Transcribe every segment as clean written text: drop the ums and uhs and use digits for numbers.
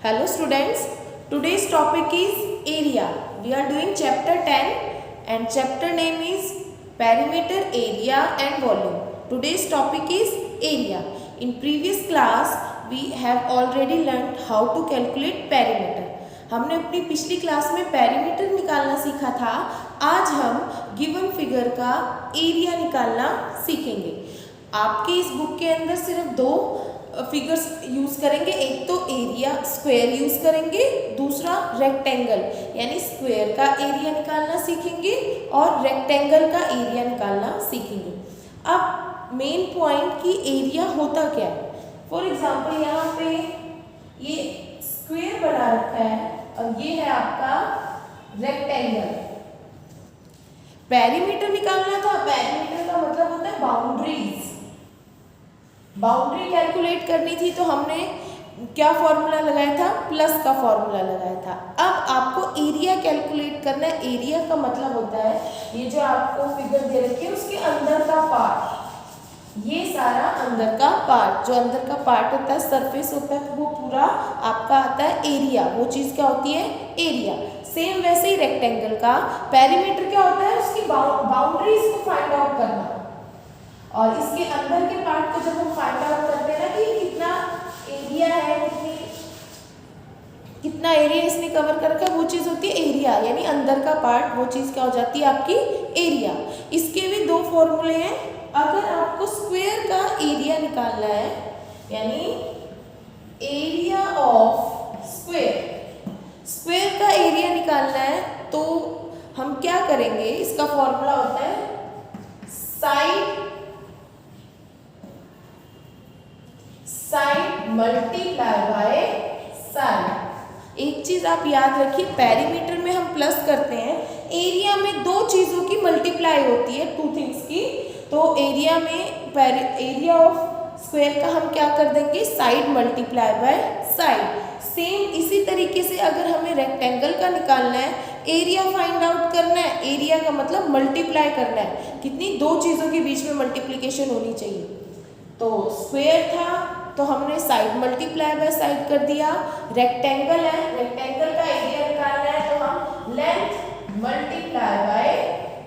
Hello students, today's topic is area. We are doing chapter 10 and chapter name is perimeter, area and volume. Today's topic is area. In previous class we have already learned how to calculate perimeter. हमने अपनी पिछली class में perimeter निकालना सीखा था। आज हम given figure का एरिया निकालना सीखेंगे। आपके इस बुक के अंदर सिर्फ दो फिगर्स यूज़ करेंगे, एक तो एरिया स्क्वायर यूज़ करेंगे, दूसरा रेक्टेंगल यानी स्क्वायर का एरिया निकालना सीखेंगे और रेक्टेंगल का एरिया निकालना सीखेंगे। अब मेन पॉइंट की एरिया होता क्या है। फॉर एग्जांपल यहाँ पे ये स्क्वायर बना रखा है और ये है आपका रेक्टेंगल। पेरीमीटर निकालना था। पेरीमीटर का मतलब होता है बाउंड्रीज। बाउंड्री कैलकुलेट करनी थी तो हमने क्या फॉर्मूला लगाया था, प्लस का फॉर्मूला लगाया था। अब आपको एरिया कैलकुलेट करना है। एरिया का मतलब होता है ये जो आपको फिगर दे रखी है उसके अंदर का पार्ट, ये सारा अंदर का पार्ट, जो अंदर का पार्ट होता है सरफेस होता है वो पूरा आपका आता है एरिया। वो चीज़ क्या होती है, एरिया। सेम वैसे ही रेक्टेंगल का पेरीमीटर क्या होता है, उसकी बाउंड्रीज को फाइंड आउट करना। और इसके अंदर के पार्ट को जब हम फाइंड आउट करते हैं ना कि कितना एरिया है, कितना एरिया इसने कवर कर रखा है, वो चीज़ होती है एरिया यानी अंदर का पार्ट। वो चीज़ क्या हो जाती है आपकी एरिया। इसके भी दो फॉर्मूले हैं। अगर आपको स्क्वायर का एरिया निकालना है यानी एरिया ऑफ स्क्वायर, स्क्वायर का एरिया निकालना है तो हम क्या करेंगे, इसका फॉर्मूला होता है साइड मल्टीप्लाई बाय साइड। एक चीज आप याद रखिए, पेरीमीटर में हम प्लस करते हैं, एरिया में दो चीजों की मल्टीप्लाई होती है, टू थिंग्स की। तो एरिया में एरिया ऑफ स्क्वायर का हम क्या कर देंगे, side multiply by side. Same इसी तरीके से अगर हमें रेक्टेंगल का निकालना है, एरिया फाइंड आउट करना है, एरिया का मतलब मल्टीप्लाई करना है, कितनी दो चीज़ों के बीच में मल्टीप्लिकेशन होनी चाहिए। तो स्क्वायर था तो हमने साइड मल्टीप्लाई बाय साइड कर दिया। रेक्टेंगल है, रेक्टेंगल का एरिया निकालना है तो हम लेंथ मल्टीप्लाई बाय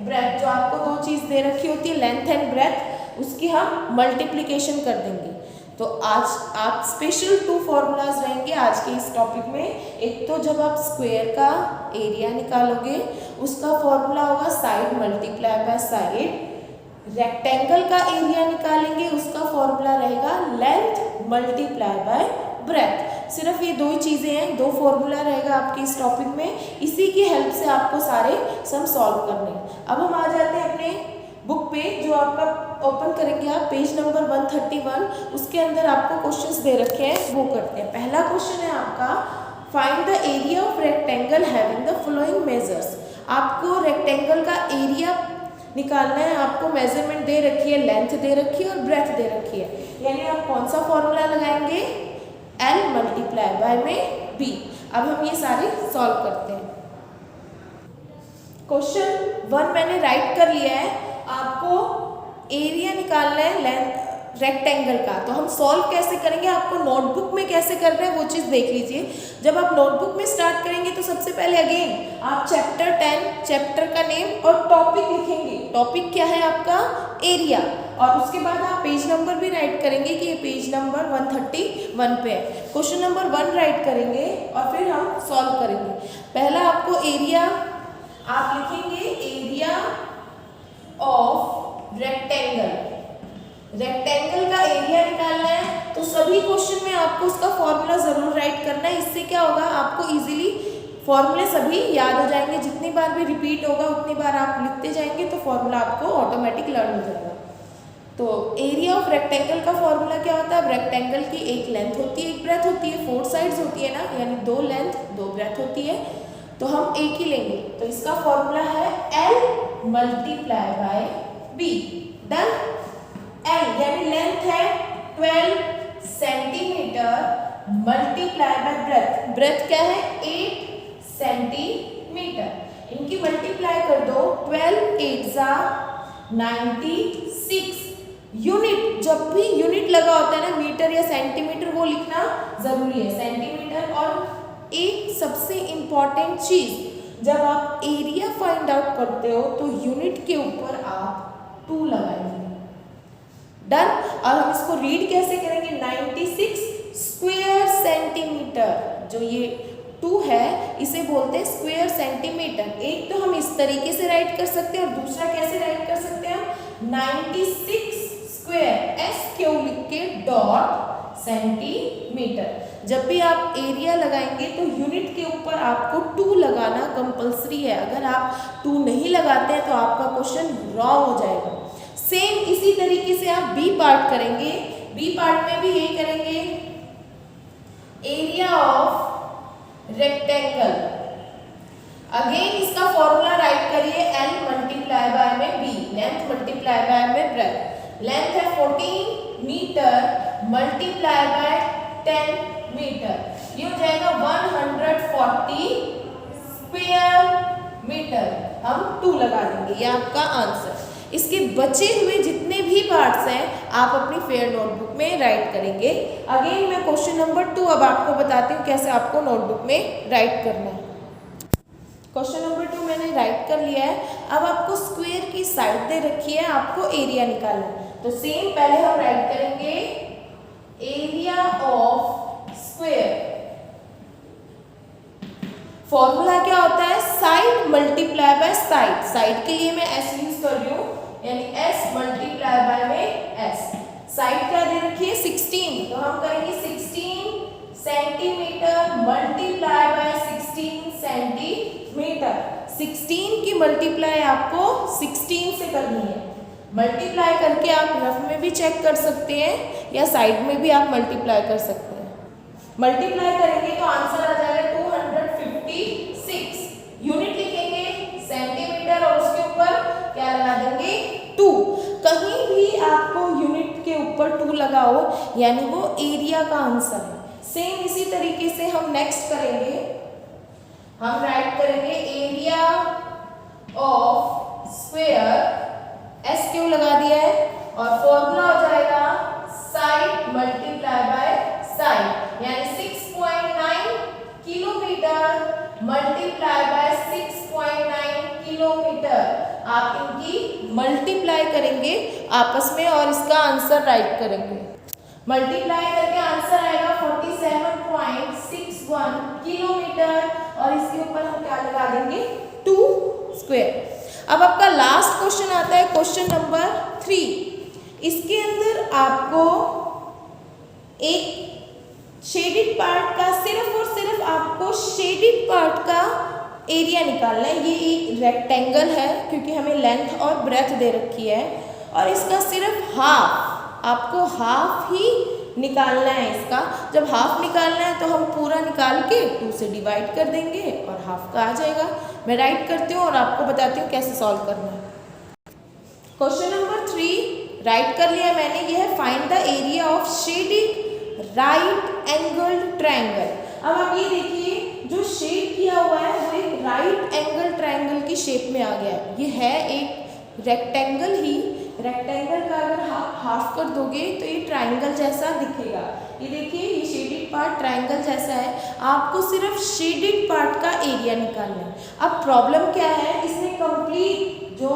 ब्रेथ, जो आपको दो चीज़ दे रखी होती है लेंथ एंड ब्रेथ, उसकी हम मल्टीप्लिकेशन कर देंगे। तो आज आप स्पेशल टू फॉर्मूलाज रहेंगे आज के इस टॉपिक में। एक तो जब आप स्क्वायर का एरिया निकालोगे उसका फॉर्मूला होगा side multiply by side. Rectangle का एरिया निकालेंगे उसका फॉर्मूला रहेगा लेंथ मल्टीप्लाई बाय ब्रेथ। सिर्फ ये दो ही चीज़ें हैं, दो फॉर्मूला रहेगा आपके इस टॉपिक में। इसी की हेल्प से आपको सारे सम सॉल्व करने हैं। अब हम आ जाते हैं अपने बुक पे, जो आपका ओपन करेंगे आप पेज नंबर 131, उसके अंदर आपको क्वेश्चंस दे रखे हैं, वो करते हैं। पहला क्वेश्चन है आपका find the area of rectangle having the following measures. आपको रेक्टेंगल का एरिया निकालना है। आपको मेजरमेंट दे रखी है, लेंथ दे रखी है और ब्रेथ दे रखी है, यानी आप कौन सा फॉर्मूला लगाएंगे, L मल्टीप्लाई बाय में B। अब हम ये सारे सॉल्व करते हैं। क्वेश्चन 1 मैंने राइट कर लिया है। आपको एरिया निकालना है लेंथ रेक्टेंगल का, तो हम सॉल्व कैसे करेंगे, आपको नोटबुक में कैसे करना है वो चीज़ देख लीजिए। जब आप नोटबुक में स्टार्ट करेंगे तो सबसे पहले अगेन आप चैप्टर 10 चैप्टर का नेम और टॉपिक लिखेंगे। टॉपिक क्या है आपका, एरिया। और उसके बाद आप पेज नंबर भी राइट करेंगे कि ये पेज नंबर 131 पे है। क्वेश्चन नंबर 1 राइट करेंगे और फिर हम सॉल्व करेंगे। पहला आपको एरिया आप लिखेंगे, एरिया ऑफ रेक्टेंगल। रेक्टेंगल का एरिया निकालना है तो सभी क्वेश्चन में आपको उसका फॉर्मूला जरूर राइट करना है। इससे क्या होगा, आपको इजीली फॉर्मूले सभी याद हो जाएंगे। जितनी बार भी रिपीट होगा उतनी बार आप लिखते जाएंगे तो फॉर्मूला आपको ऑटोमेटिक लर्न हो जाएगा। तो एरिया ऑफ रेक्टेंगल का फॉर्मूला क्या होता है, रेक्टेंगल की एक लेंथ होती है, एक ब्रेथ होती है, 4 साइड्स होती है ना, यानी 2 लेंथ 2 ब्रेथ होती है, तो हम एक ही लेंगे। तो इसका फॉर्मूला है L multiply by B। Done. L यानी लेंथ है 12 centimetre multiply by breadth. Breadth क्या है, 8 सेंटीमीटर। इनकी मल्टीप्लाई कर दो, 12 8 96, यूनिट, जब भी यूनिट लगा होता है ना, मीटर या सेंटीमीटर, वो लिखना जरूरी है, सेंटीमीटर। और एक सबसे इम्पॉर्टेंट चीज, जब आप एरिया फाइंड आउट करते हो तो यूनिट के ऊपर आप 2 लगाएंगे। डन। और हम इसको रीड कैसे करेंगे, 96 स्क्वायर सेंटीमीटर। जो ये 2 है इसे बोलते हैं स्क्वायर सेंटीमीटर। एक तो हम इस तरीके से राइट कर सकते हैं और दूसरा कैसे राइट कर सकते हैं हम, 96 स्क्वायर, एस क्यू लिख के डॉट सेंटीमीटर। जब भी आप एरिया लगाएंगे तो यूनिट के ऊपर आपको 2 लगाना कंपलसरी है। अगर आप 2 नहीं लगाते हैं तो आपका क्वेश्चन रॉन्ग हो जाएगा। सेम इसी तरीके से आप बी पार्ट करेंगे। बी पार्ट में भी यही करेंगे, एरिया ऑफ रेक्टेंगल। अगेन इसका फॉर्मूला राइट करिए, एल मल्टीप्लाई बाय में बी, लेंथ मल्टीप्लाई बाय में ब्रेथ। लेंथ है 14 मीटर मल्टीप्लाई बाय 10 मीटर, ये हो जाएगा 140 स्क्वायर मीटर। हम 2 लगा देंगे, ये आपका आंसर। इसके बचे हुए जितने भी पार्ट्स हैं आप अपनी फेयर नोटबुक में राइट करेंगे। अगेन मैं क्वेश्चन नंबर 2 अब आपको बताती हूँ कैसे आपको नोटबुक में राइट करना है। क्वेश्चन नंबर 2 मैंने राइट कर लिया है। अब आपको स्क्वायर की साइड दे रखी है, आपको एरिया निकालना है। तो सेम पहले हम राइट करेंगे एरिया ऑफ स्क्वायर। फॉर्मूला क्या होता है, side multiply by side. Side के लिए मैं एस यूज कर रही हूँ, यानी एस मल्टीप्लाई बाय में एस। साइड क्या दे रखी है 16, तो हम करेंगे 16 सेंटीमीटर मल्टीप्लाई बाय 16 सेंटीमीटर। 16 की मल्टीप्लाई आपको 16 से करनी है। मल्टीप्लाई करके आप रफ में भी चेक कर सकते हैं या साइड में भी आप मल्टीप्लाई कर सकते हैं। मल्टीप्लाई करेंगे तो आंसर आ जाएगा 256। यूनिट लिखेंगे सेंटीमीटर और उसके ऊपर क्या लगा देंगे 2। कहीं भी आपको यूनिट के ऊपर 2 लगाओ यानी वो एरिया का आंसर है। सेम इसी तरीके से हम नेक्स्ट करेंगे, हम राइट करेंगे area of square, S Q लगा दिया है और फॉर्मूला हो जाएगा साइड मल्टीप्लाई बाय साइड, यानी 6.9 किलोमीटर मल्टीप्लाई बाय 6.9 किलोमीटर। आप इनकी मल्टीप्लाई करेंगे आपस में और इसका आंसर राइट करेंगे। मल्टीप्लाई करके आंसर आएगा 47.61 किलोमीटर और इसके ऊपर हम क्या लगा देंगे 2 स्क्वायर। अब आपका लास्ट क्वेश्चन आता है क्वेश्चन नंबर 3। इसके अंदर आपको एक शेडिड पार्ट का सिर्फ और सिर्फ आपको शेडिड पार्ट का एरिया निकालना है। ये एक रेक्टेंगल है क्योंकि हमें लेंथ और ब्रेथ दे रखी है और इसका सिर्फ हाफ, आपको हाफ ही निकालना है इसका। जब हाफ निकालना है तो हम पूरा निकाल के 2 से डिवाइड कर देंगे और हाफ का आ जाएगा। मैं राइट करती हूँ और आपको बताती हूँ कैसे सॉल्व करना है। क्वेश्चन नंबर 3 राइट कर लिया मैंने, ये है find the area of shaded right angled triangle. अब आप ये देखिए जो शेड किया हुआ है वो एक राइट एंगल ट्रायंगल की शेप में आ गया है। ये है एक रेक्टेंगल ही, रेक्टेंगल का अगर आप हाफ कर दोगे तो ये ट्रायंगल जैसा दिखेगा। ये देखिए ये शेडेड पार्ट ट्रायंगल जैसा है। आपको सिर्फ शेडेड पार्ट का एरिया निकालना है। अब प्रॉब्लम क्या है, इसमें कंप्लीट जो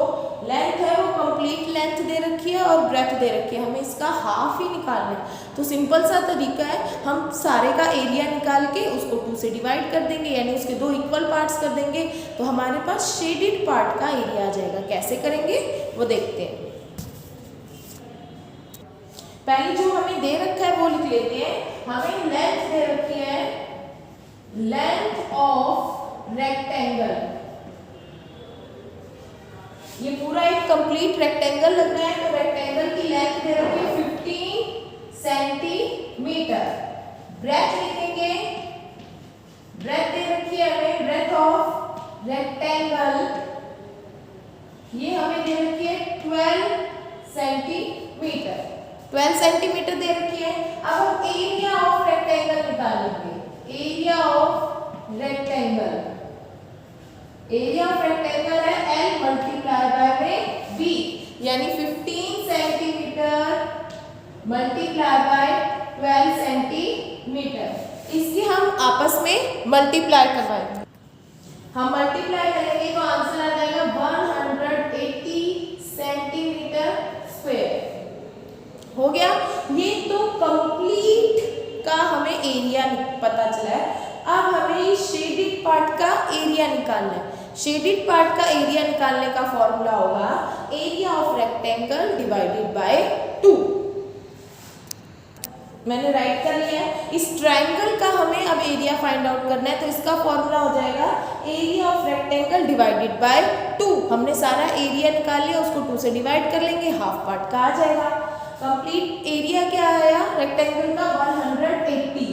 लेंथ है वो कंप्लीट लेंथ दे रखी है और ब्रेथ दे रखी है, हमें इसका हाफ ही निकालना है। तो सिंपल सा तरीका है, हम सारे का एरिया निकाल के उसको 2 से डिवाइड कर देंगे यानी उसके 2 इक्वल पार्ट्स कर देंगे तो हमारे पास शेडेड पार्ट का एरिया आ जाएगा। कैसे करेंगे वो देखते हैं। पहले जो हमें दे रखा है वो लिख लेते हैं। हमें लेंथ दे रखी है, लेंथ ऑफ रेक्टेंगल। ये पूरा एक कंप्लीट रेक्टेंगल लग रहा है तो रेक्टेंगल की लेंथ दे रखी है 15 सेंटीमीटर। ब्रेथ लिखेंगे, ब्रेथ दे रखी है हमें, ब्रेथ ऑफ रेक्टेंगल ये हमें दे रखी है 12 सेंटीमीटर। 12 सेंटीमीटर दे रखी है। अब हम एरिया ऑफ रेक्टेंगल निकालेंगे। Area of rectangle, area of rectangle है L मल्टीप्लाई बाय में B, यानी 15 सेंटीमीटर मल्टीप्लाई बाय 12 सेंटीमीटर। इसकी हम आपस में मल्टीप्लाई करवाएंगे। हम मल्टीप्लाई करेंगे तो आंसर आ जाएगा 180 सेंटीमीटर स्क्वायर। हो गया। ये तो कंप्लीट का हमें एरिया पता चला है। अब हमें शेडेड पार्ट का एरिया निकालना है। शेडेड पार्ट का एरिया निकालने का फॉर्मूला होगा area of rectangle divided by 2। मैंने राइट कर लिया है। इस ट्रायंगल का हमें अब एरिया फाइंड आउट करना है, तो इसका फॉर्मूला हो जाएगा area of rectangle divided by 2। हमने सारा एरिया निकाल लिया, उसको 2 से डिवाइड कर लेंगे, हाफ पार्ट का आ जाएगा। कंप्लीट एरिया क्या आया रेक्टेंगल का 180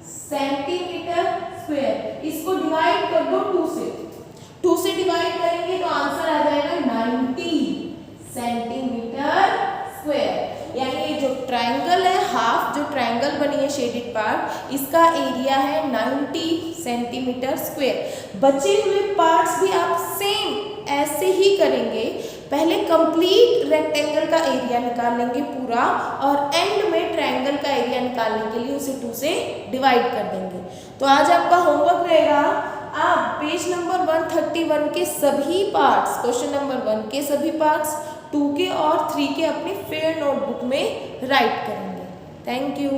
सेंटीमीटर स्क्वायर। इसको डिवाइड कर दो 2 से। 2 से डिवाइड करेंगे तो आंसर आ जाएगा 90 सेंटीमीटर स्क्वायर। यानी ये जो ट्रायंगल है, हाफ जो ट्रायंगल बनी है शेडेड पार्ट, इसका एरिया है 90 सेंटीमीटर स्क्वायर। बचे हुए पार्ट्स भी आप सेम ऐसे ही करेंगे। पहले कंप्लीट रेक्टेंगल का एरिया निकाल लेंगे पूरा, और एंड में ट्रायंगल का एरिया निकालने के लिए उसे 2 से डिवाइड कर देंगे। तो आज आपका होमवर्क रहेगा, आप पेज नंबर 131 के सभी पार्ट्स, क्वेश्चन नंबर 1 के सभी पार्ट्स, 2 के और 3 के अपनी फेयर नोटबुक में राइट करेंगे। Thank you.